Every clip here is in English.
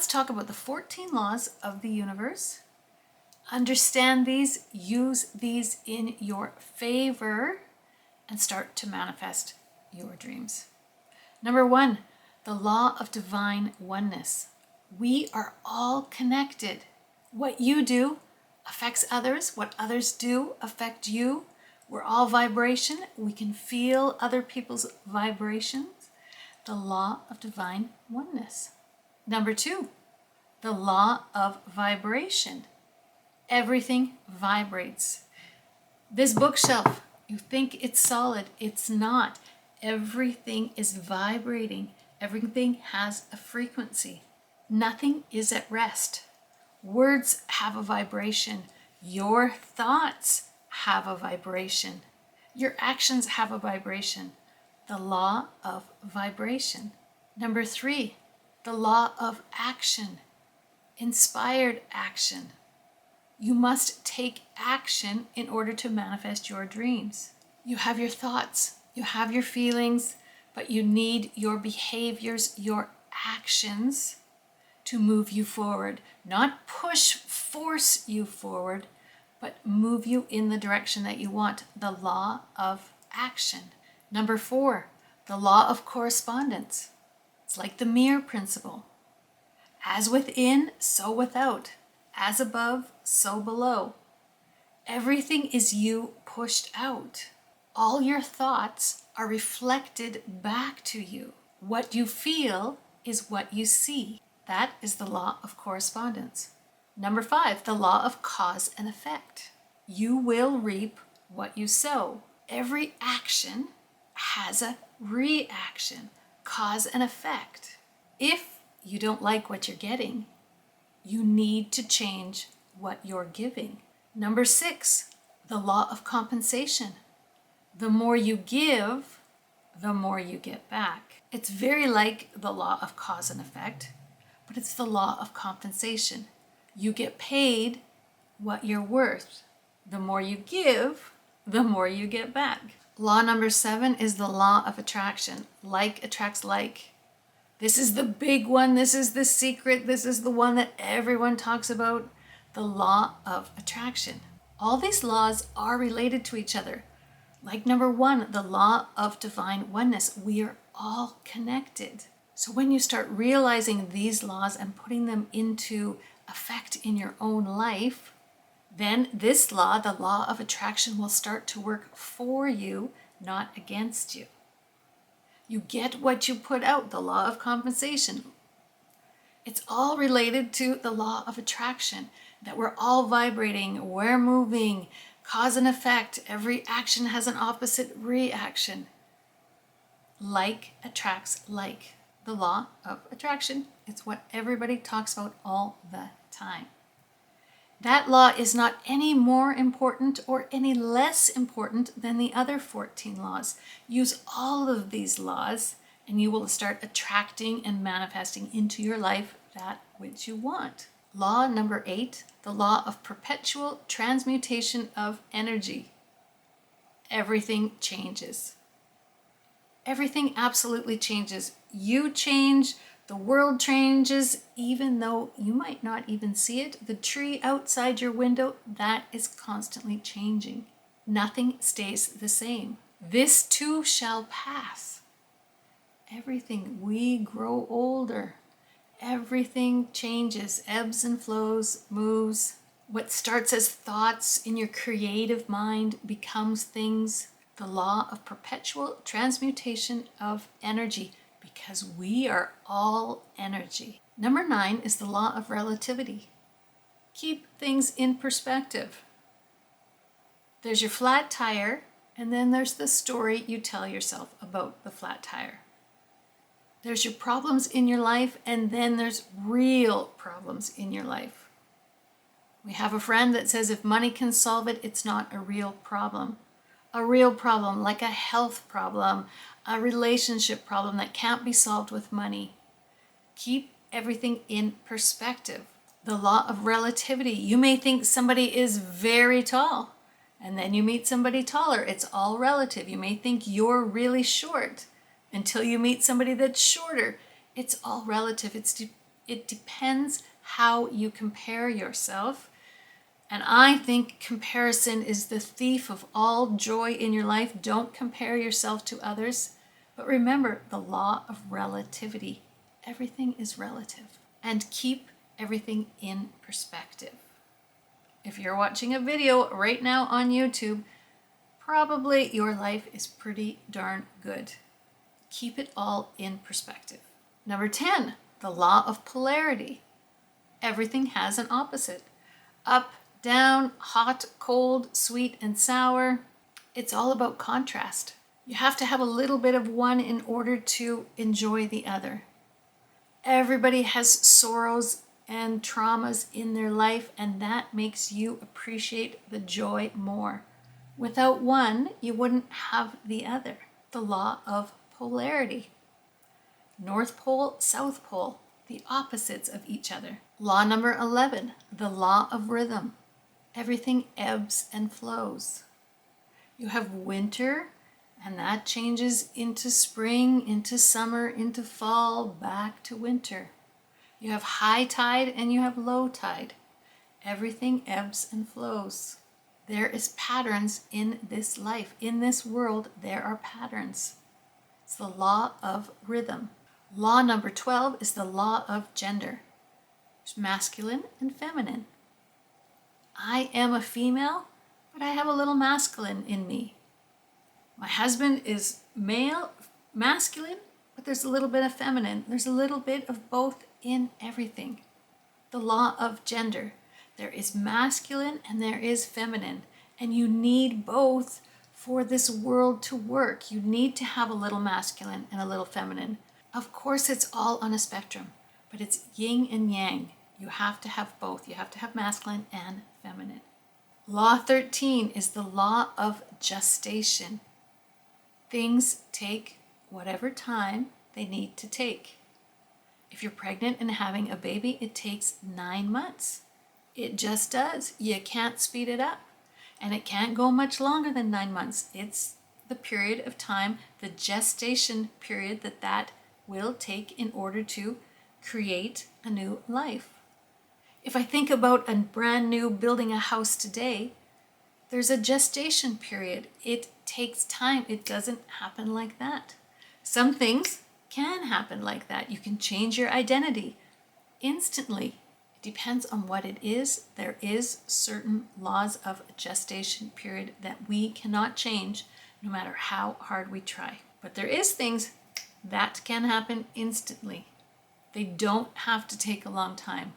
let's talk about the 14 laws of the universe. Understand these, use these in your favor, and start to manifest your dreams. Number 1, the law of divine oneness. We are all connected. What you do affects others. What others do affect you. We're all vibration. We can feel other people's vibrations. The law of divine oneness. Number 2, the law of vibration. Everything vibrates. This bookshelf, you think it's solid. It's not. Everything is vibrating. Everything has a frequency. Nothing is at rest. Words have a vibration. Your thoughts have a vibration. Your actions have a vibration. The law of vibration. Number 3, the law of action. Inspired action. You must take action in order to manifest your dreams. You have your thoughts, you have your feelings, but you need your behaviors, your actions to move you forward. Not force you forward, but move you in the direction that you want. The law of action. Number 4, the law of correspondence. It's like the mirror principle. As within, so without. As above, so below. Everything is you pushed out. All your thoughts are reflected back to you. What you feel is what you see. That is the law of correspondence. Number 5, the law of cause and effect. You will reap what you sow. Every action has a reaction, cause and effect. If you don't like what you're getting, you need to change what you're giving. Number 6, the law of compensation. The more you give, the more you get back. It's very like the law of cause and effect, but it's the law of compensation. You get paid what you're worth. The more you give, the more you get back. Law number 7 is the law of attraction. Like attracts like. This is the big one. This is the secret. This is the one that everyone talks about. The law of attraction. All these laws are related to each other. Like number 1, the law of divine oneness. We are all connected. So when you start realizing these laws and putting them into effect in your own life, then this law, the law of attraction, will start to work for you, not against you. You get what you put out, the law of compensation. It's all related to the law of attraction, that we're all vibrating, we're moving, cause and effect. Every action has an opposite reaction. Like attracts like. The law of attraction. It's what everybody talks about all the time. That law is not any more important or any less important than the other 14 laws. Use all of these laws and you will start attracting and manifesting into your life that which you want. Law number 8, the law of perpetual transmutation of energy. Everything changes. Everything absolutely changes. You change, the world changes, even though you might not even see it. The tree outside your window, that is constantly changing. Nothing stays the same. This too shall pass. Everything, we grow older. Everything changes, ebbs and flows, moves. What starts as thoughts in your creative mind becomes things. The law of perpetual transmutation of energy, because we are all energy. Number 9 is the law of relativity. Keep things in perspective. There's your flat tire, and then there's the story you tell yourself about the flat tire. There's your problems in your life, and then there's real problems in your life. We have a friend that says if money can solve it, it's not a real problem. A real problem, like a health problem, a relationship problem that can't be solved with money. Keep everything in perspective. The law of relativity. You may think somebody is very tall, and then you meet somebody taller. It's all relative. You may think you're really short until you meet somebody that's shorter. It's all relative. It's It depends how you compare yourself. And I think comparison is the thief of all joy in your life. Don't compare yourself to others. But remember the law of relativity. Everything is relative. And keep everything in perspective. If you're watching a video right now on YouTube, probably your life is pretty darn good. Keep it all in perspective. Number 10, the law of polarity. Everything has an opposite. Up, down, hot, cold, sweet, and sour. It's all about contrast. You have to have a little bit of one in order to enjoy the other. Everybody has sorrows and traumas in their life, and that makes you appreciate the joy more. Without one, you wouldn't have the other. The law of polarity. North Pole, South Pole, the opposites of each other. Law number 11, the law of rhythm. Everything ebbs and flows. You have winter, and that changes into spring, into summer, into fall, back to winter. You have high tide and you have low tide. Everything ebbs and flows. There is patterns in this life. In this world, there are patterns. It's the law of rhythm. Law number 12 is the law of gender. There's masculine and feminine. I am a female, but I have a little masculine in me. My husband is male, masculine, but there's a little bit of feminine. There's a little bit of both in everything. The law of gender. There is masculine and there is feminine, and you need both for this world to work. You need to have a little masculine and a little feminine. Of course, it's all on a spectrum, but it's yin and yang. You have to have both. You have to have masculine and feminine. Law 13 is the law of gestation. Things take whatever time they need to take. If you're pregnant and having a baby, it takes 9 months. It just does. You can't speed it up. And it can't go much longer than 9 months. It's the period of time, the gestation period that will take in order to create a new life. If I think about a brand new building a house today, there's a gestation period. It takes time. It doesn't happen like that. Some things can happen like that. You can change your identity instantly. It depends on what it is. There is certain laws of gestation period that we cannot change no matter how hard we try. But there is things that can happen instantly. They don't have to take a long time.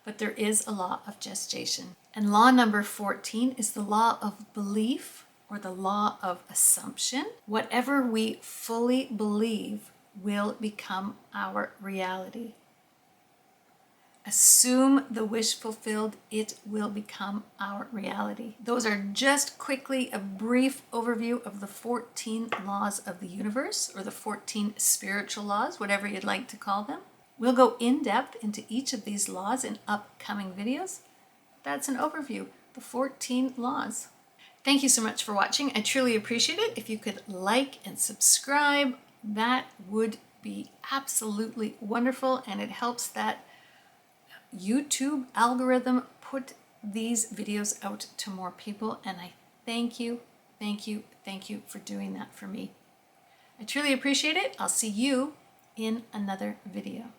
But there is a law of gestation. And law number 14 is the law of belief, or the law of assumption. Whatever we fully believe will become our reality. Assume the wish fulfilled, it will become our reality. Those are just quickly a brief overview of the 14 laws of the universe, or the 14 spiritual laws, whatever you'd like to call them. We'll go in depth into each of these laws in upcoming videos. That's an overview, the 14 laws. Thank you so much for watching. I truly appreciate it. If you could like and subscribe, that would be absolutely wonderful, and it helps that YouTube algorithm put these videos out to more people, and I thank you for doing that for me. I truly appreciate it. I'll see you in another video.